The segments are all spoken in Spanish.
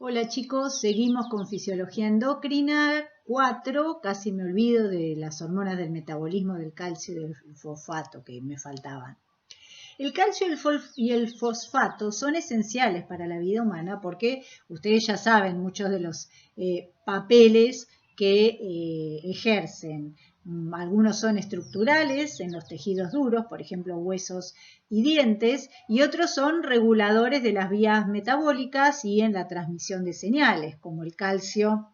Hola chicos, seguimos con fisiología endocrina 4, casi me olvido de las hormonas del metabolismo del calcio y del fosfato que me faltaban. El calcio y el fosfato son esenciales para la vida humana porque ustedes ya saben muchos de los papeles que ejercen. Algunos son estructurales en los tejidos duros, por ejemplo huesos y dientes, y otros son reguladores de las vías metabólicas y en la transmisión de señales, como el calcio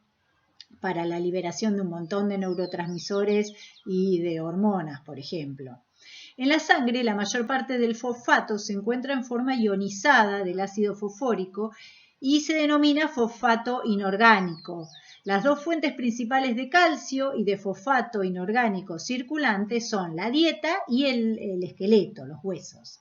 para la liberación de un montón de neurotransmisores y de hormonas, por ejemplo. En la sangre, la mayor parte del fosfato se encuentra en forma ionizada del ácido fosfórico y se denomina fosfato inorgánico. Las dos fuentes principales de calcio y de fosfato inorgánico circulante son la dieta y el esqueleto, los huesos.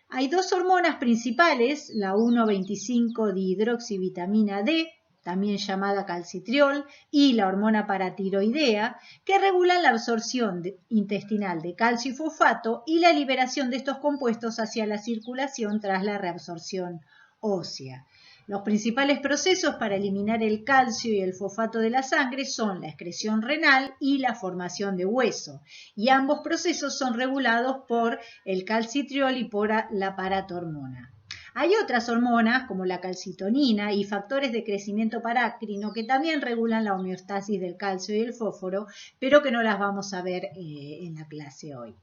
Hay dos hormonas principales, la 1,25-dihidroxivitamina D, también llamada calcitriol, y la hormona paratiroidea, que regulan la absorción intestinal de calcio y fosfato y la liberación de estos compuestos hacia la circulación tras la reabsorción ósea. Los principales procesos para eliminar el calcio y el fosfato de la sangre son la excreción renal y la formación de hueso, y ambos procesos son regulados por el calcitriol y por la paratormona. Hay otras hormonas como la calcitonina y factores de crecimiento parácrino que también regulan la homeostasis del calcio y el fósforo, pero que no las vamos a ver en la clase hoy.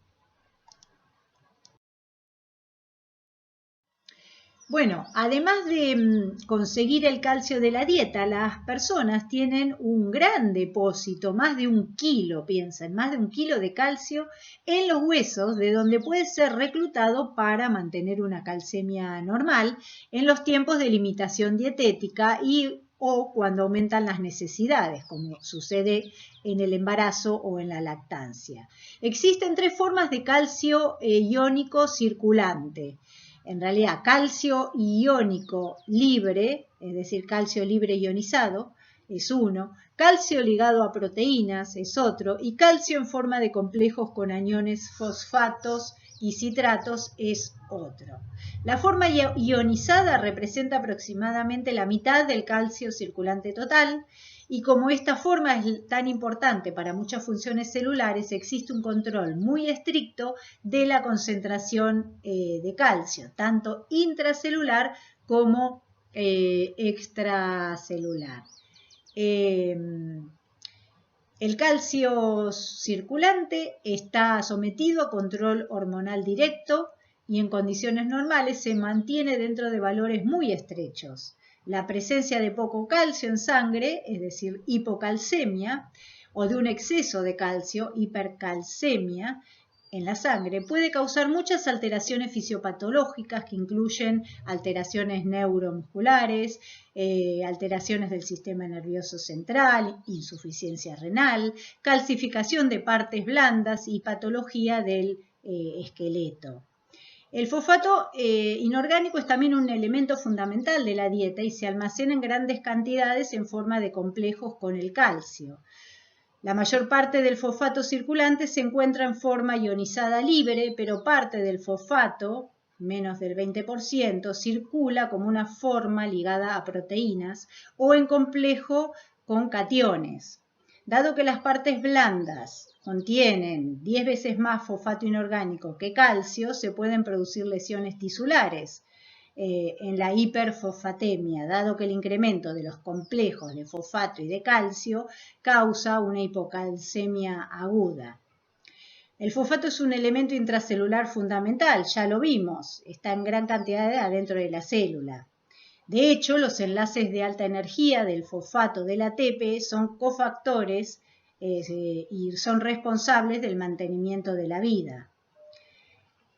Bueno, además de conseguir el calcio de la dieta, las personas tienen un gran depósito, más de 1 kilo, piensen, más de 1 kilo de calcio en los huesos, de donde puede ser reclutado para mantener una calcemia normal en los tiempos de limitación dietética o cuando aumentan las necesidades, como sucede en el embarazo o en la lactancia. Existen 3 formas de calcio iónico circulante. En realidad, calcio iónico libre, es decir, calcio libre ionizado, es uno, calcio ligado a proteínas es otro, y calcio en forma de complejos con aniones fosfatos y citratos es otro. La forma ionizada representa aproximadamente la mitad del calcio circulante total, y como esta forma es tan importante para muchas funciones celulares, existe un control muy estricto de la concentración de calcio, tanto intracelular como extracelular. El calcio circulante está sometido a control hormonal directo y en condiciones normales se mantiene dentro de valores muy estrechos. La presencia de poco calcio en sangre, es decir, hipocalcemia, o de un exceso de calcio, hipercalcemia, en la sangre puede causar muchas alteraciones fisiopatológicas que incluyen alteraciones neuromusculares, alteraciones del sistema nervioso central, insuficiencia renal, calcificación de partes blandas y patología del esqueleto. El fosfato inorgánico es también un elemento fundamental de la dieta y se almacena en grandes cantidades en forma de complejos con el calcio. La mayor parte del fosfato circulante se encuentra en forma ionizada libre, pero parte del fosfato, menos del 20%, circula como una forma ligada a proteínas o en complejo con cationes. Dado que las partes blandas contienen 10 veces más fosfato inorgánico que calcio, se pueden producir lesiones tisulares en la hiperfosfatemia, dado que el incremento de los complejos de fosfato y de calcio causa una hipocalcemia aguda. El fosfato es un elemento intracelular fundamental, ya lo vimos, está en gran cantidad adentro de la célula. De hecho, los enlaces de alta energía del fosfato del ATP son cofactores y son responsables del mantenimiento de la vida.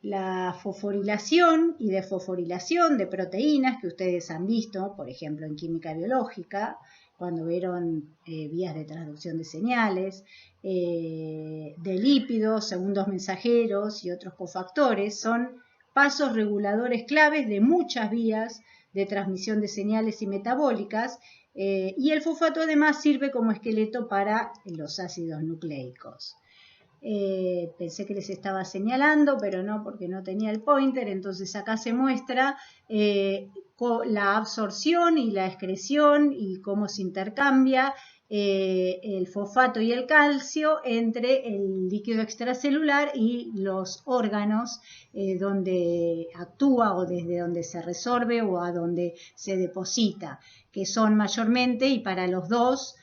La fosforilación y desfosforilación de proteínas que ustedes han visto, por ejemplo, en química biológica, cuando vieron vías de transducción de señales, de lípidos, segundos mensajeros y otros cofactores, son pasos reguladores claves de muchas vías de transmisión de señales y metabólicas, y el fosfato además sirve como esqueleto para los ácidos nucleicos. Pensé que les estaba señalando, pero no, porque no tenía el pointer. Entonces acá se muestra la absorción y la excreción y cómo se intercambia el fosfato y el calcio entre el líquido extracelular y los órganos donde actúa o desde donde se resorbe o a donde se deposita, que son mayormente, y para los dos,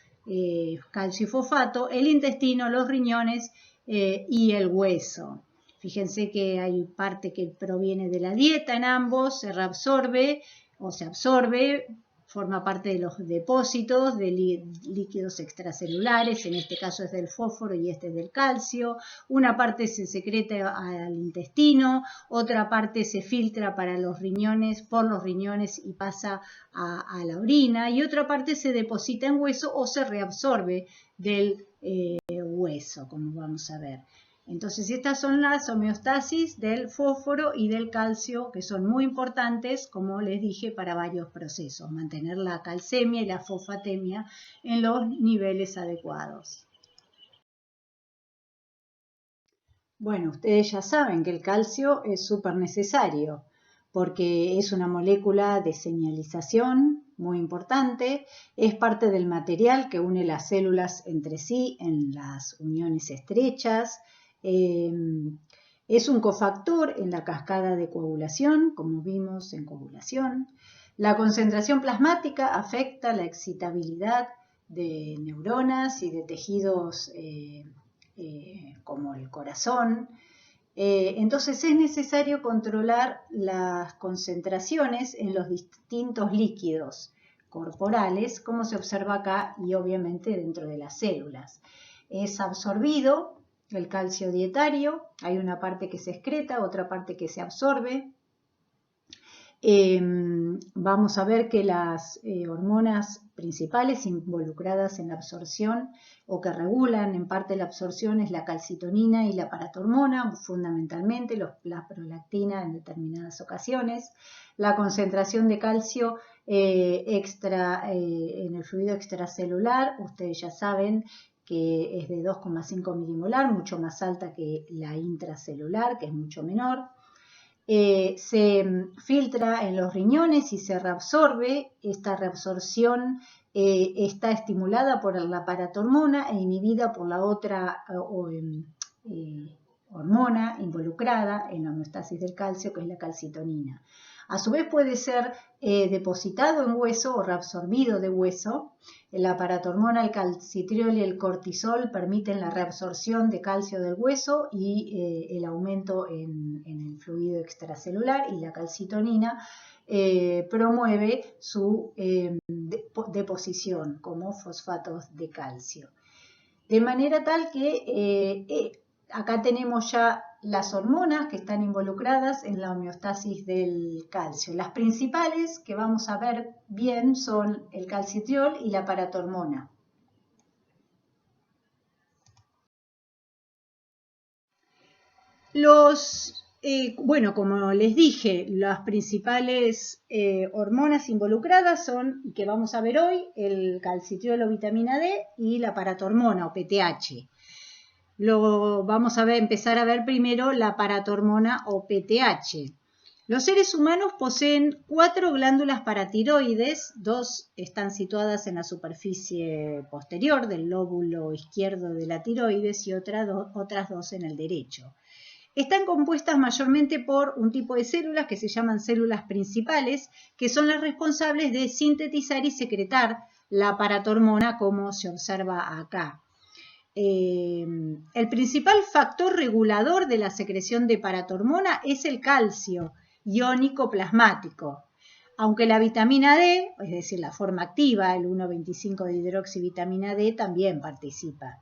calcio y fosfato, el intestino, los riñones y el hueso. Fíjense que hay parte que proviene de la dieta en ambos, se reabsorbe o se absorbe, forma parte de los depósitos de líquidos extracelulares, en este caso es del fósforo y este es del calcio. Una parte se secreta al intestino, otra parte se filtra para los riñones, por los riñones y pasa a la orina, y otra parte se deposita en hueso o se reabsorbe del hueso, como vamos a ver. Entonces estas son las homeostasis del fósforo y del calcio, que son muy importantes, como les dije, para varios procesos. Mantener la calcemia y la fosfatemia en los niveles adecuados. Bueno, ustedes ya saben que el calcio es súper necesario porque es una molécula de señalización muy importante, es parte del material que une las células entre sí en las uniones estrechas. Es un cofactor en la cascada de coagulación, como vimos en coagulación. La concentración plasmática afecta la excitabilidad de neuronas y de tejidos como el corazón. Entonces es necesario controlar las concentraciones en los distintos líquidos corporales, como se observa acá y obviamente dentro de las células. Es absorbido el calcio dietario, hay una parte que se excreta, otra parte que se absorbe. Vamos a ver que las hormonas principales involucradas en la absorción o que regulan en parte la absorción es la calcitonina y la paratormona, fundamentalmente la prolactina en determinadas ocasiones. La concentración de calcio en el fluido extracelular, ustedes ya saben que es de 2,5 milimolar, mucho más alta que la intracelular, que es mucho menor. Se filtra en los riñones y se reabsorbe. Esta reabsorción está estimulada por la paratormona e inhibida por la otra hormona involucrada en la homeostasis del calcio, que es la calcitonina. A su vez puede ser depositado en hueso o reabsorbido de hueso. La paratormona, el calcitriol y el cortisol permiten la reabsorción de calcio del hueso y el aumento en el fluido extracelular, y la calcitonina promueve su deposición como fosfatos de calcio. De manera tal que acá tenemos ya las hormonas que están involucradas en la homeostasis del calcio. Las principales que vamos a ver bien son el calcitriol y la paratormona. Bueno, como les dije, las principales hormonas involucradas son, que vamos a ver hoy, el calcitriol o vitamina D y la paratormona o PTH. Vamos a empezar a ver primero la paratormona o PTH. Los seres humanos poseen 4 glándulas paratiroides, 2 están situadas en la superficie posterior del lóbulo izquierdo de la tiroides y otras 2 en el derecho. Están compuestas mayormente por un tipo de células que se llaman células principales, que son las responsables de sintetizar y secretar la paratormona, como se observa acá. El principal factor regulador de la secreción de paratormona es el calcio iónico plasmático, aunque la vitamina D, es decir, la forma activa, el 1,25 de hidroxivitamina D, también participa.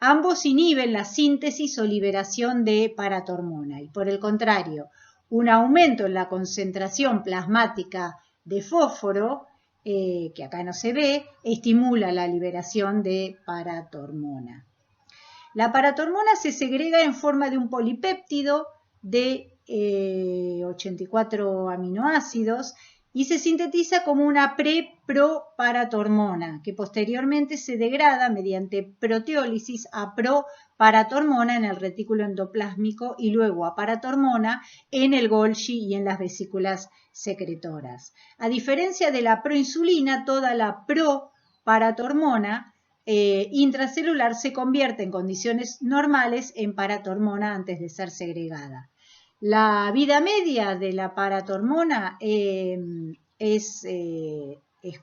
Ambos inhiben la síntesis o liberación de paratormona y, por el contrario, un aumento en la concentración plasmática de fósforo, que acá no se ve, estimula la liberación de paratormona. La paratormona se segrega en forma de un polipéptido de 84 aminoácidos y se sintetiza como una pre-pro-paratormona, que posteriormente se degrada mediante proteólisis a pro-paratormona en el retículo endoplásmico y luego a paratormona en el Golgi y en las vesículas secretoras. A diferencia de la proinsulina, toda la pro-paratormona intracelular se convierte en condiciones normales en paratormona antes de ser segregada. La vida media de la paratormona es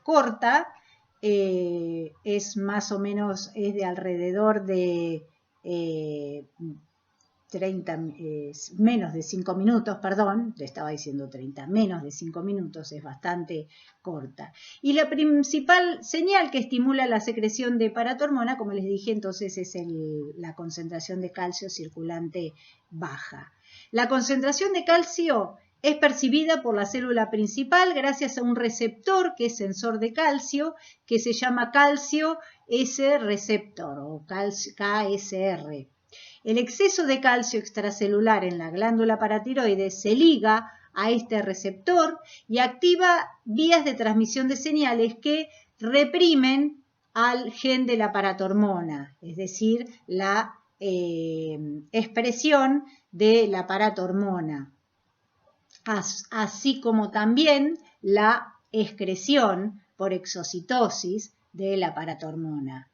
corta, es más o menos, es de alrededor de menos de 5 minutos, perdón, te estaba diciendo 30, menos de 5 minutos, es bastante corta. Y la principal señal que estimula la secreción de paratormona, como les dije, entonces es la concentración de calcio circulante baja. La concentración de calcio es percibida por la célula principal gracias a un receptor que es sensor de calcio, que se llama calcio S receptor o KSR. El exceso de calcio extracelular en la glándula paratiroides se liga a este receptor y activa vías de transmisión de señales que reprimen al gen de la paratormona, es decir, la expresión de la paratormona, así como también la excreción por exocitosis de la paratormona.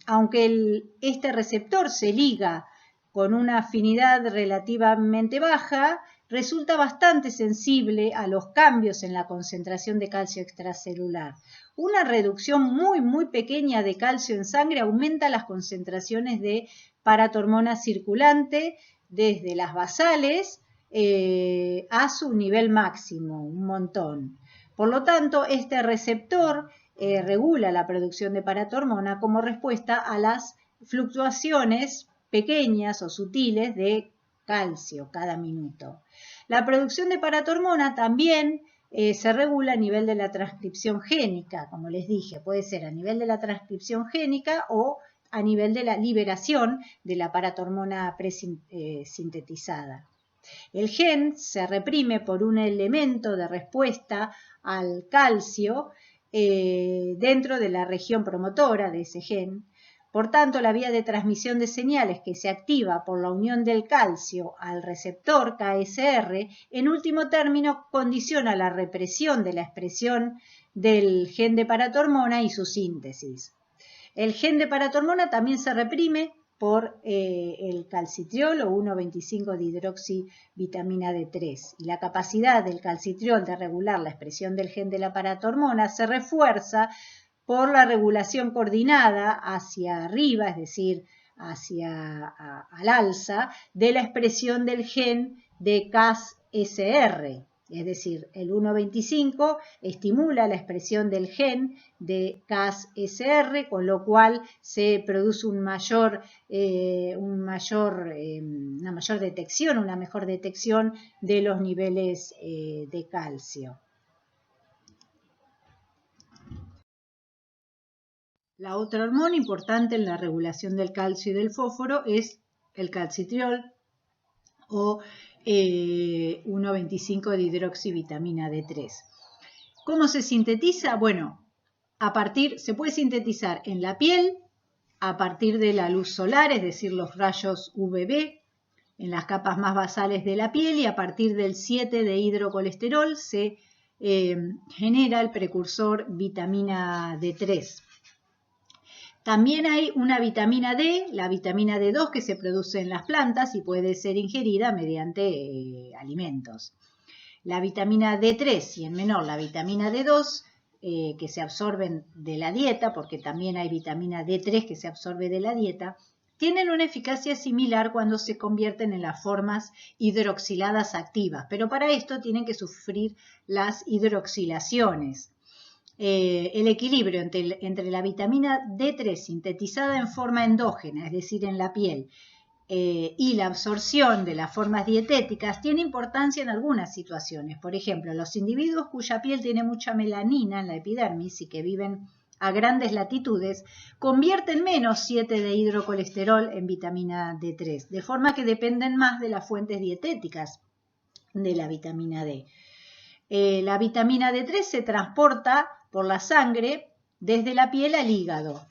Aunque este receptor se liga con una afinidad relativamente baja, resulta bastante sensible a los cambios en la concentración de calcio extracelular. Una reducción muy pequeña de calcio en sangre aumenta las concentraciones de paratormona circulante desde las basales a su nivel máximo, un montón. Por lo tanto, este receptor regula la producción de paratormona como respuesta a las fluctuaciones pequeñas o sutiles de calcio cada minuto. La producción de paratormona también se regula a nivel de la transcripción génica, como les dije, puede ser a nivel de la transcripción génica o a nivel de la liberación de la paratormona presintetizada. El gen se reprime por un elemento de respuesta al calcio dentro de la región promotora de ese gen. Por tanto, la vía de transmisión de señales que se activa por la unión del calcio al receptor KSR, en último término, condiciona la represión de la expresión del gen de paratormona y su síntesis. El gen de paratormona también se reprime por el calcitriol o 1,25-dihidroxivitamina D3. Y la capacidad del calcitriol de regular la expresión del gen de la paratormona se refuerza por la regulación coordinada hacia arriba, es decir, al alza, de la expresión del gen de KSR. Es decir, el 1,25 estimula la expresión del gen de KSR, con lo cual se produce una mejor detección de los niveles de calcio. La otra hormona importante en la regulación del calcio y del fósforo es el calcitriol o 1,25-dihidroxivitamina D3. ¿Cómo se sintetiza? Bueno, se puede sintetizar en la piel a partir de la luz solar, es decir, los rayos UVB, en las capas más basales de la piel, y a partir del 7-dehidrocolesterol se genera el precursor vitamina D3. También hay una vitamina D, la vitamina D2, que se produce en las plantas y puede ser ingerida mediante alimentos. La vitamina D3 y en menor la vitamina D2, que se absorben de la dieta, porque también hay vitamina D3 que se absorbe de la dieta, tienen una eficacia similar cuando se convierten en las formas hidroxiladas activas, pero para esto tienen que sufrir las hidroxilaciones. El equilibrio entre la vitamina D3 sintetizada en forma endógena, es decir, en la piel, y la absorción de las formas dietéticas tiene importancia en algunas situaciones. Por ejemplo, los individuos cuya piel tiene mucha melanina en la epidermis y que viven a grandes latitudes, convierten menos 7-dehidrocolesterol en vitamina D3, de forma que dependen más de las fuentes dietéticas de la vitamina D. La vitamina D3 se transporta por la sangre desde la piel al hígado.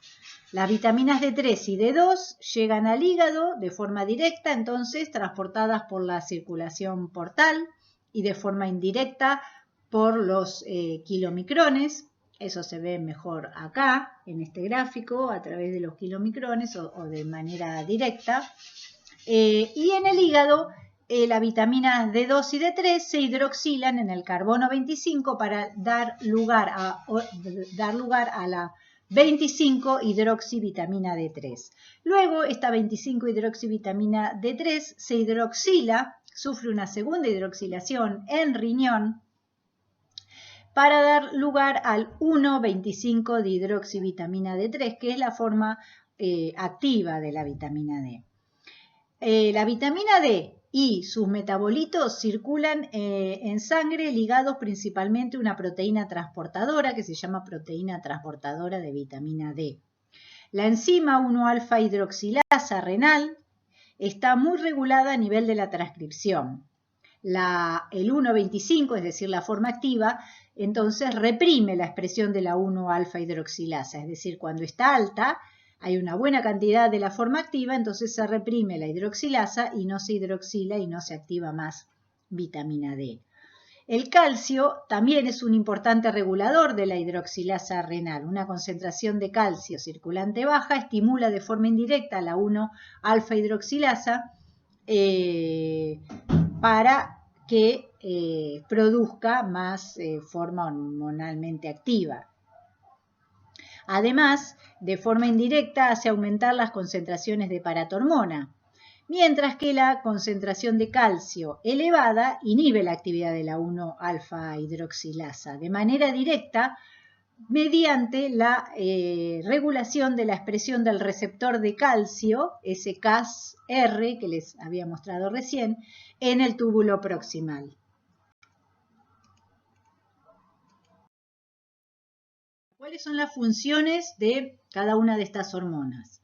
Las vitaminas D3 y D2 llegan al hígado de forma directa, entonces transportadas por la circulación portal y de forma indirecta por los kilomicrones. Eso se ve mejor acá, en este gráfico, a través de los kilomicrones o de manera directa. Y en el hígado, las vitaminas D2 y D3 se hidroxilan en el carbono 25 para dar lugar a la 25 hidroxivitamina D3. Luego, esta 25 hidroxivitamina D3 se hidroxila, sufre una segunda hidroxilación en riñón para dar lugar al 1,25 de hidroxivitamina D3, que es la forma activa de la vitamina D. La vitamina D y sus metabolitos circulan en sangre ligados principalmente a una proteína transportadora que se llama proteína transportadora de vitamina D. La enzima 1-alfa hidroxilasa renal está muy regulada a nivel de la transcripción. El 1,25, es decir, la forma activa, entonces reprime la expresión de la 1-alfa hidroxilasa, es decir, cuando está alta, hay una buena cantidad de la forma activa, entonces se reprime la hidroxilasa y no se hidroxila y no se activa más vitamina D. El calcio también es un importante regulador de la hidroxilasa renal. Una concentración de calcio circulante baja estimula de forma indirecta la 1-alfa hidroxilasa para que produzca más forma hormonalmente activa. Además, de forma indirecta hace aumentar las concentraciones de paratormona, mientras que la concentración de calcio elevada inhibe la actividad de la 1-alfa hidroxilasa de manera directa mediante la regulación de la expresión del receptor de calcio, ese Cas-R que les había mostrado recién, en el túbulo proximal. ¿Cuáles son las funciones de cada una de estas hormonas?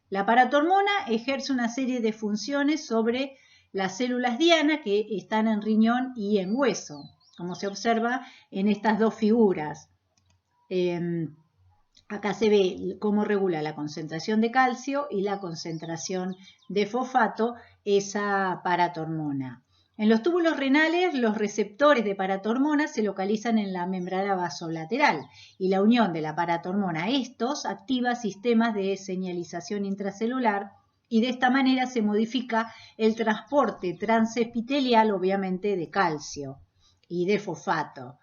La paratormona ejerce una serie de funciones sobre las células diana que están en riñón y en hueso, como se observa en estas dos figuras. Acá se ve cómo regula la concentración de calcio y la concentración de fosfato esa paratormona. En los túbulos renales, los receptores de paratormona se localizan en la membrana vasolateral y la unión de la paratormona a estos activa sistemas de señalización intracelular y de esta manera se modifica el transporte transepitelial, obviamente, de calcio y de fosfato.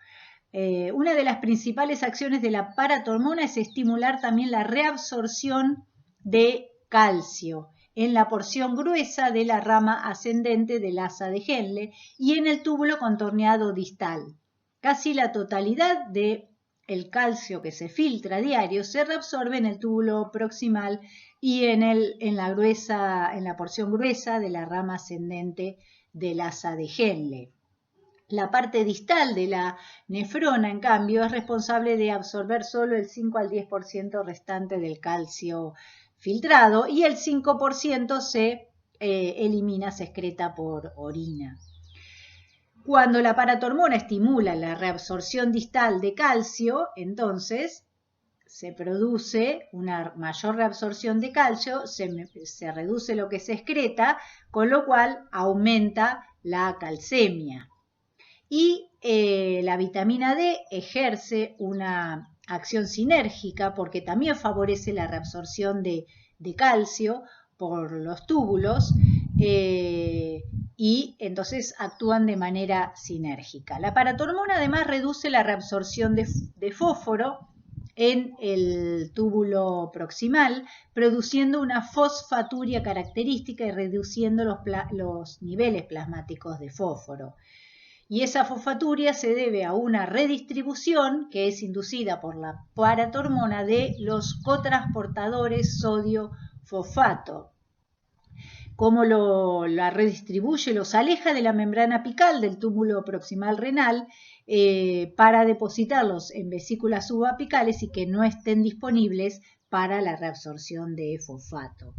Una de las principales acciones de la paratormona es estimular también la reabsorción de calcio en la porción gruesa de la rama ascendente del asa de Henle y en el túbulo contorneado distal. Casi la totalidad del calcio que se filtra a diario se reabsorbe en el túbulo proximal y en la porción gruesa de la rama ascendente del asa de Henle. La parte distal de la nefrona, en cambio, es responsable de absorber solo el 5 al 10% restante del calcio filtrado y el 5% se elimina, se excreta por orina. Cuando la paratormona estimula la reabsorción distal de calcio, entonces se produce una mayor reabsorción de calcio, se reduce lo que se excreta, con lo cual aumenta la calcemia. Y la vitamina D ejerce una acción sinérgica porque también favorece la reabsorción de calcio por los túbulos y entonces actúan de manera sinérgica. La paratormona además reduce la reabsorción de fósforo en el túbulo proximal, produciendo una fosfaturia característica y reduciendo los niveles plasmáticos de fósforo. Y esa fosfaturia se debe a una redistribución que es inducida por la paratormona de los cotransportadores sodio-fosfato. Cómo la redistribuye, los aleja de la membrana apical del túbulo proximal renal para depositarlos en vesículas subapicales y que no estén disponibles para la reabsorción de fosfato.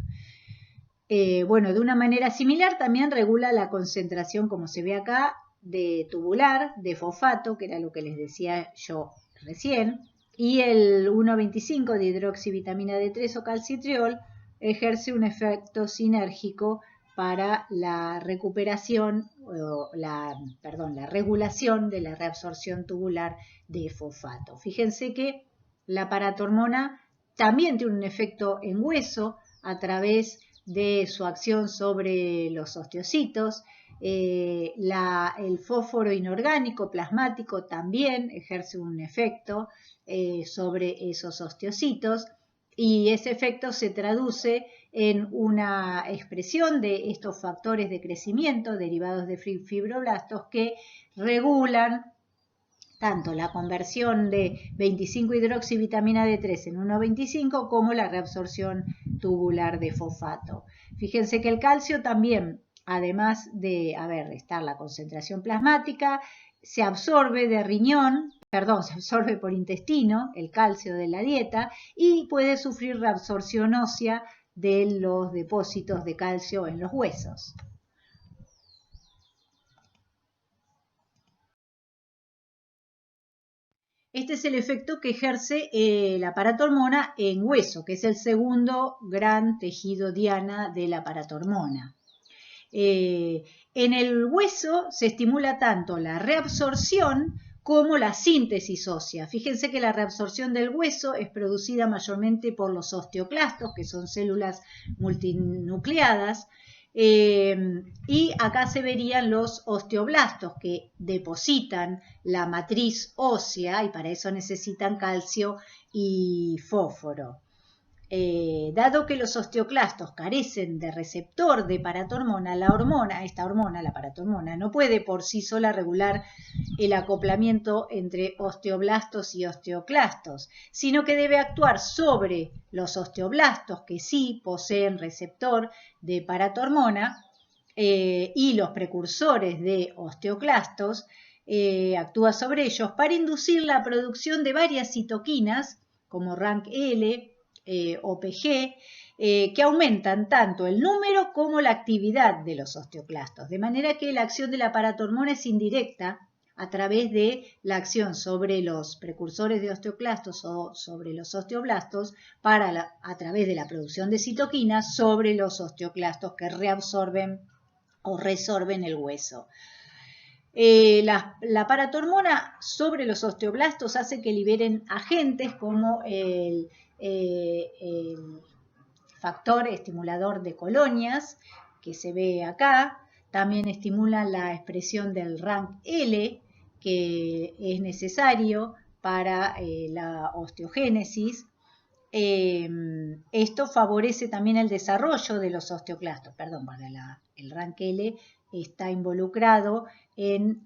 De una manera similar también regula la concentración, como se ve acá, de tubular de fosfato, que era lo que les decía yo recién, y el 1,25 de hidroxivitamina D3 o calcitriol ejerce un efecto sinérgico para la recuperación o la regulación de la reabsorción tubular de fosfato. Fíjense que la paratormona también tiene un efecto en hueso a través de su acción sobre los osteocitos. El fósforo inorgánico plasmático también ejerce un efecto sobre esos osteocitos y ese efecto se traduce en una expresión de estos factores de crecimiento derivados de fibroblastos que regulan tanto la conversión de 25-hidroxivitamina D3 en 1,25 como la reabsorción tubular de fosfato. Fíjense que el calcio también, además de restar la concentración plasmática, se absorbe se absorbe por intestino, el calcio de la dieta, y puede sufrir reabsorción ósea de los depósitos de calcio en los huesos. Este es el efecto que ejerce la paratormona en hueso, que es el segundo gran tejido diana de la paratormona. En el hueso se estimula tanto la reabsorción como la síntesis ósea. Fíjense que la reabsorción del hueso es producida mayormente por los osteoclastos, que son células multinucleadas, y acá se verían los osteoblastos que depositan la matriz ósea y para eso necesitan calcio y fósforo. Dado que los osteoclastos carecen de receptor de paratormona, la paratormona, no puede por sí sola regular el acoplamiento entre osteoblastos y osteoclastos, sino que debe actuar sobre los osteoblastos que sí poseen receptor de paratormona y los precursores de osteoclastos, actúa sobre ellos para inducir la producción de varias citoquinas como RANKL, OPG, que aumentan tanto el número como la actividad de los osteoclastos, de manera que la acción de la paratormona es indirecta a través de la acción sobre los precursores de osteoclastos o sobre los osteoblastos a través de la producción de citoquinas sobre los osteoclastos que reabsorben o resorben el hueso. La paratormona sobre los osteoblastos hace que liberen agentes como el factor estimulador de colonias, que se ve acá. También estimula la expresión del RANKL, que es necesario para la osteogénesis. Esto favorece también el desarrollo de los osteoclastos. El RANKL está involucrado en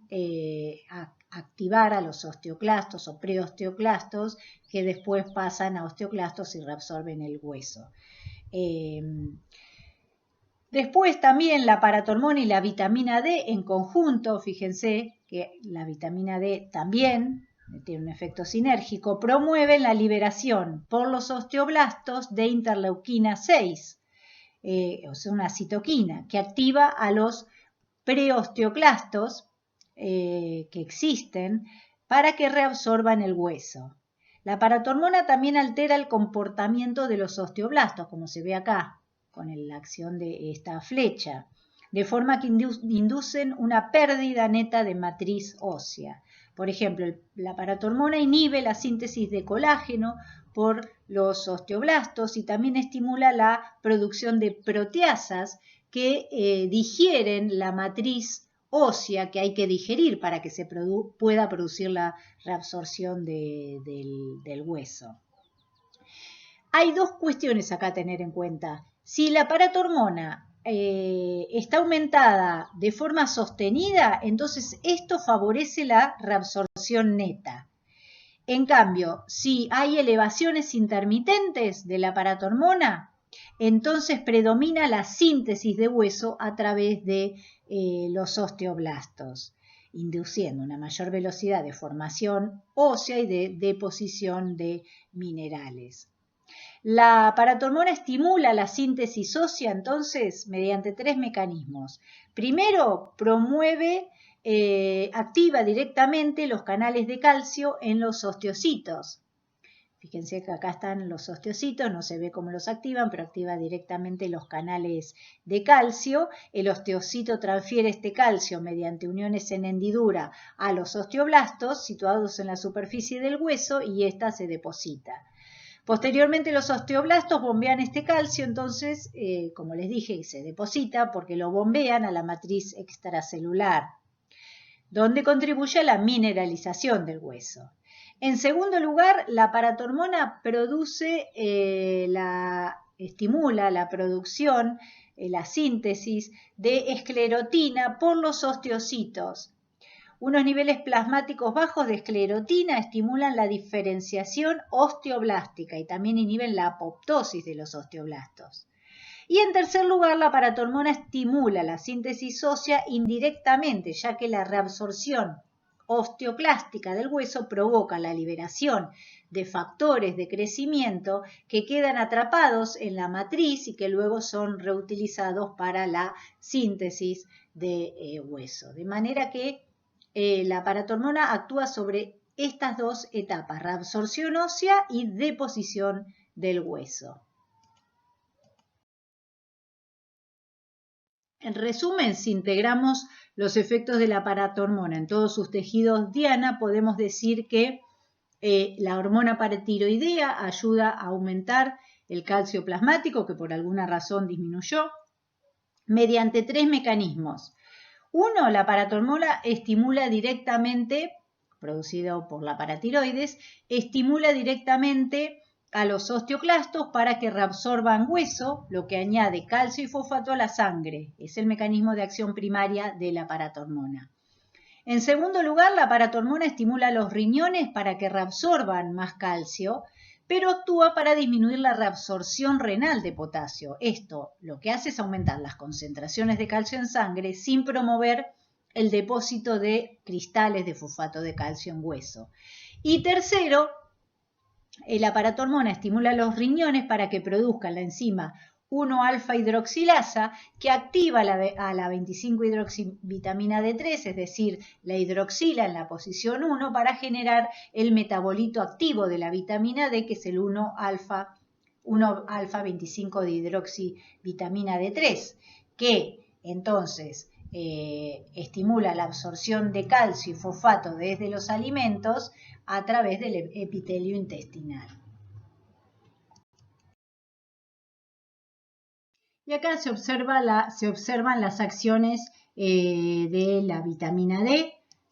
activar a los osteoclastos o preosteoclastos que después pasan a osteoclastos y reabsorben el hueso. Después también la paratormona y la vitamina D en conjunto, fíjense que la vitamina D también tiene un efecto sinérgico, promueven la liberación por los osteoblastos de interleuquina 6, o sea, una citoquina que activa a los preosteoclastos que existen para que reabsorban el hueso. La paratormona también altera el comportamiento de los osteoblastos, como se ve acá, con la acción de esta flecha, de forma que inducen una pérdida neta de matriz ósea. Por ejemplo, la paratormona inhibe la síntesis de colágeno por los osteoblastos y también estimula la producción de proteasas que digieren la matriz ósea que hay que digerir para que se pueda producir la reabsorción del hueso. Hay dos cuestiones acá a tener en cuenta. Si la paratormona está aumentada de forma sostenida, entonces esto favorece la reabsorción neta. En cambio, si hay elevaciones intermitentes de la paratormona, entonces predomina la síntesis de hueso a través de los osteoblastos, induciendo una mayor velocidad de formación ósea y de deposición de minerales. La paratormona estimula la síntesis ósea entonces mediante tres mecanismos. Primero, promueve activa directamente los canales de calcio en los osteocitos. Fíjense que acá están los osteocitos, no se ve cómo los activan, pero activa directamente los canales de calcio. El osteocito transfiere este calcio mediante uniones en hendidura a los osteoblastos situados en la superficie del hueso y ésta se deposita. Posteriormente los osteoblastos bombean este calcio, entonces, como les dije, se deposita porque lo bombean a la matriz extracelular, donde contribuye a la mineralización del hueso. En segundo lugar, la paratormona estimula la producción, la síntesis de esclerotina por los osteocitos. Unos niveles plasmáticos bajos de esclerotina estimulan la diferenciación osteoblástica y también inhiben la apoptosis de los osteoblastos. Y en tercer lugar, la paratormona estimula la síntesis ósea indirectamente, ya que la reabsorción osteoclástica del hueso provoca la liberación de factores de crecimiento que quedan atrapados en la matriz y que luego son reutilizados para la síntesis de hueso. De manera que la paratormona actúa sobre estas dos etapas, reabsorción ósea y deposición del hueso. En resumen, si integramos los efectos de la paratormona en todos sus tejidos diana, podemos decir que la hormona paratiroidea ayuda a aumentar el calcio plasmático, que por alguna razón disminuyó, mediante tres mecanismos. Uno, la paratormona estimula directamente, producido por la paratiroides, estimula directamente a los osteoclastos para que reabsorban hueso, lo que añade calcio y fosfato a la sangre. Es el mecanismo de acción primaria de la paratormona. En segundo lugar, la paratormona estimula a los riñones para que reabsorban más calcio, pero actúa para disminuir la reabsorción renal de potasio. Esto lo que hace es aumentar las concentraciones de calcio en sangre sin promover el depósito de cristales de fosfato de calcio en hueso. Y tercero, la paratormona estimula a los riñones para que produzcan la enzima 1-alfa-hidroxilasa que activa a la 25-hidroxivitamina D3, es decir, la hidroxila en la posición 1 para generar el metabolito activo de la vitamina D, que es el 1-alfa-25-dihidroxivitamina D3, que entonces estimula la absorción de calcio y fosfato desde los alimentos a través del epitelio intestinal. Y acá se observan las acciones de la vitamina D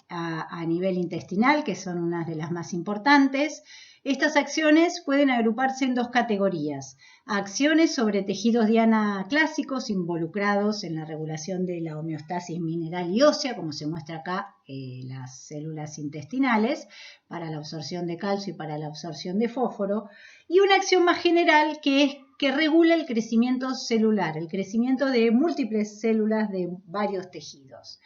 a nivel intestinal, que son unas de las más importantes. Estas acciones pueden agruparse en dos categorías. Acciones sobre tejidos diana clásicos involucrados en la regulación de la homeostasis mineral y ósea, como se muestra acá, las células intestinales, para la absorción de calcio y para la absorción de fósforo. Y una acción más general que regula el crecimiento celular, el crecimiento de múltiples células de varios tejidos.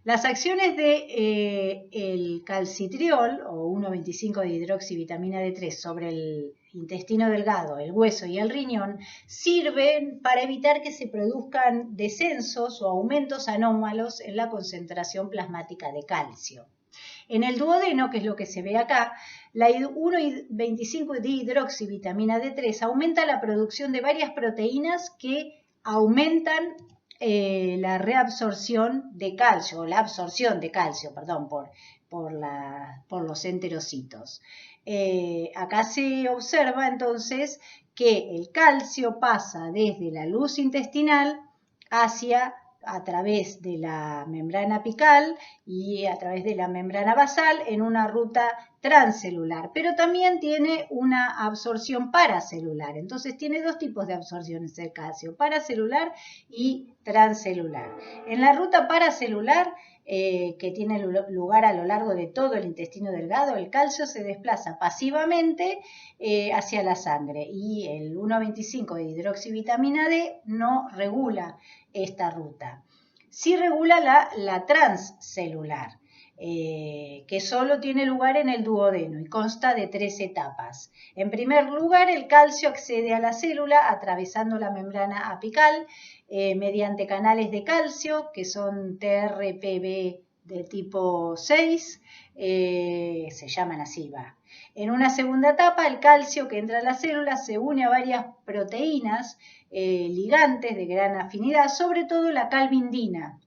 Las acciones el calcitriol o 1,25-dihidroxivitamina D3 sobre el intestino delgado, el hueso y el riñón sirven para evitar que se produzcan descensos o aumentos anómalos en la concentración plasmática de calcio. En el duodeno, que es lo que se ve acá, la 1,25-dihidroxivitamina D3 aumenta la producción de varias proteínas que aumentan la reabsorción de calcio, o la absorción de calcio, perdón, por los enterocitos. Acá se observa entonces que el calcio pasa desde la luz intestinal a través de la membrana apical y a través de la membrana basal en una ruta transcelular, pero también tiene una absorción paracelular. Entonces tiene dos tipos de absorciones del calcio, paracelular y transcelular. En la ruta paracelular, que tiene lugar a lo largo de todo el intestino delgado, el calcio se desplaza pasivamente hacia la sangre y el 1,25-dihidroxivitamina D no regula esta ruta. Sí regula la transcelular, que solo tiene lugar en el duodeno y consta de 3 etapas. En primer lugar, el calcio accede a la célula atravesando la membrana apical mediante canales de calcio, que son TRPV2 de tipo 6, se llaman así, va. En una segunda etapa, el calcio que entra a las células se une a varias proteínas ligantes de gran afinidad, sobre todo la calvindina.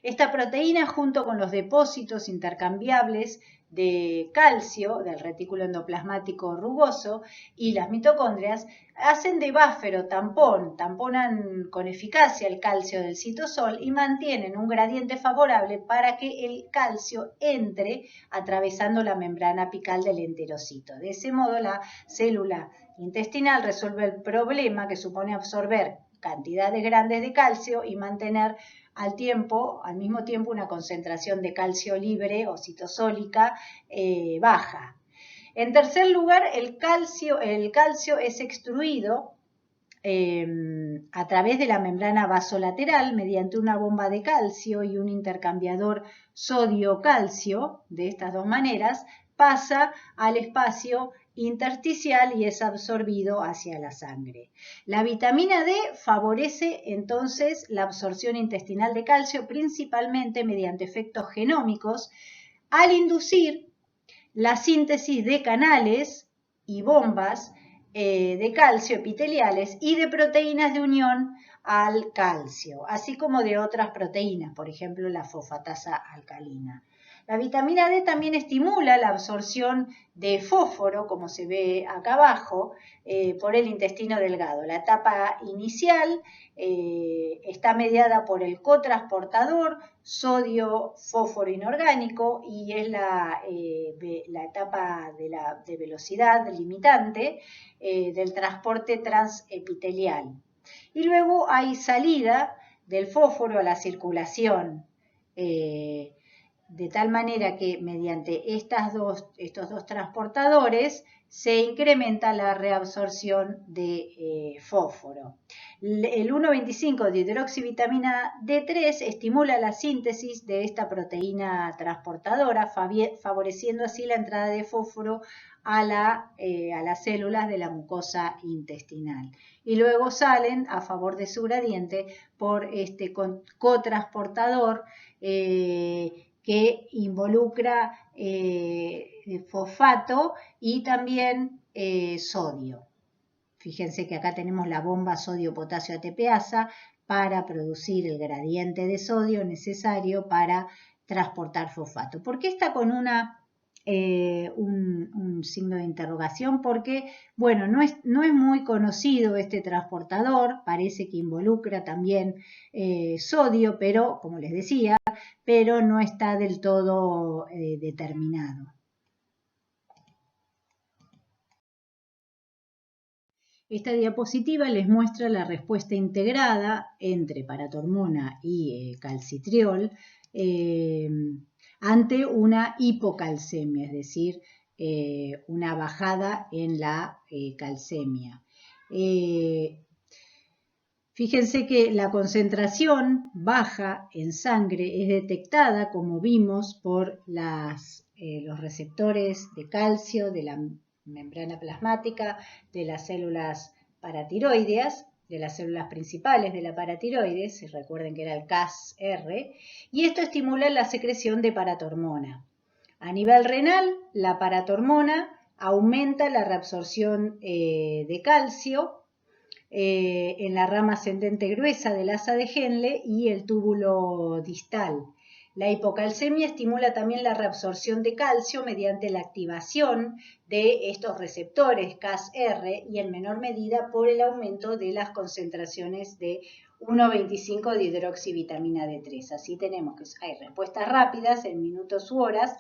Esta proteína, junto con los depósitos intercambiables de calcio del retículo endoplasmático rugoso y las mitocondrias, hacen de buffer o tamponan con eficacia el calcio del citosol y mantienen un gradiente favorable para que el calcio entre atravesando la membrana apical del enterocito. De ese modo, la célula intestinal resuelve el problema que supone absorber cantidades grandes de calcio y mantener al mismo tiempo, una concentración de calcio libre o citosólica baja. En tercer lugar, el calcio es extruido a través de la membrana vasolateral mediante una bomba de calcio y un intercambiador sodio-calcio. De estas dos maneras, pasa al espacio intersticial y es absorbido hacia la sangre. La vitamina D favorece entonces la absorción intestinal de calcio, principalmente mediante efectos genómicos, al inducir la síntesis de canales y bombas de calcio epiteliales y de proteínas de unión al calcio, así como de otras proteínas, por ejemplo la fosfatasa alcalina. La vitamina D también estimula la absorción de fósforo, como se ve acá abajo, por el intestino delgado. La etapa inicial está mediada por el cotransportador sodio-fósforo inorgánico y es la etapa de velocidad limitante del transporte transepitelial. Y luego hay salida del fósforo a la circulación, de tal manera que mediante estos dos transportadores se incrementa la reabsorción de fósforo. El 1,25 de hidroxivitamina D3 estimula la síntesis de esta proteína transportadora, favoreciendo así la entrada de fósforo a las células de la mucosa intestinal. Y luego salen a favor de su gradiente por este cotransportador que involucra fosfato y también sodio. Fíjense que acá tenemos la bomba sodio-potasio ATPasa para producir el gradiente de sodio necesario para transportar fosfato. ¿Por qué está con un signo de interrogación? Porque, bueno, no es muy conocido este transportador, parece que involucra también sodio, pero, como les decía, pero no está del todo determinado. Esta diapositiva les muestra la respuesta integrada entre paratormona y calcitriol ante una hipocalcemia, es decir, una bajada en la calcemia. Fíjense que la concentración baja en sangre es detectada, como vimos, por los receptores de calcio de la membrana plasmática de las células paratiroideas, de las células principales de la paratiroides, recuerden que era el CAS-R, y esto estimula la secreción de paratormona. A nivel renal, la paratormona aumenta la reabsorción de calcio en la rama ascendente gruesa del asa de Henle y el túbulo distal. La hipocalcemia estimula también la reabsorción de calcio mediante la activación de estos receptores CAS-R y en menor medida por el aumento de las concentraciones de 1,25 de hidroxivitamina D3. Así tenemos que hay respuestas rápidas en minutos u horas,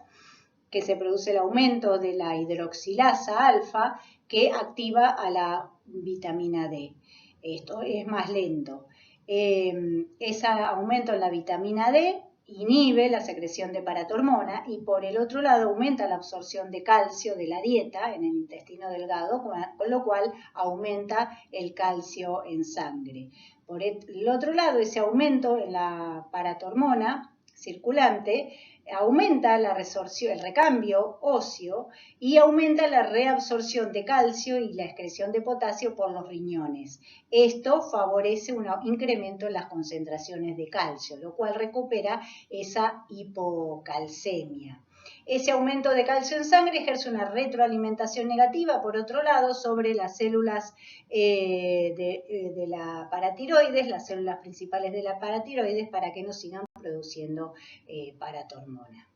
que se produce el aumento de la hidroxilasa alfa que activa a la vitamina D. Esto es más lento. Ese aumento en la vitamina D inhibe la secreción de paratormona y por el otro lado aumenta la absorción de calcio de la dieta en el intestino delgado, con lo cual aumenta el calcio en sangre. Por el otro lado, ese aumento en la paratormona circulante aumenta el recambio óseo y aumenta la reabsorción de calcio y la excreción de potasio por los riñones. Esto favorece un incremento en las concentraciones de calcio, lo cual recupera esa hipocalcemia. Ese aumento de calcio en sangre ejerce una retroalimentación negativa, por otro lado, sobre las células de la paratiroides, las células principales de la paratiroides, para que no sigan produciendo paratormona.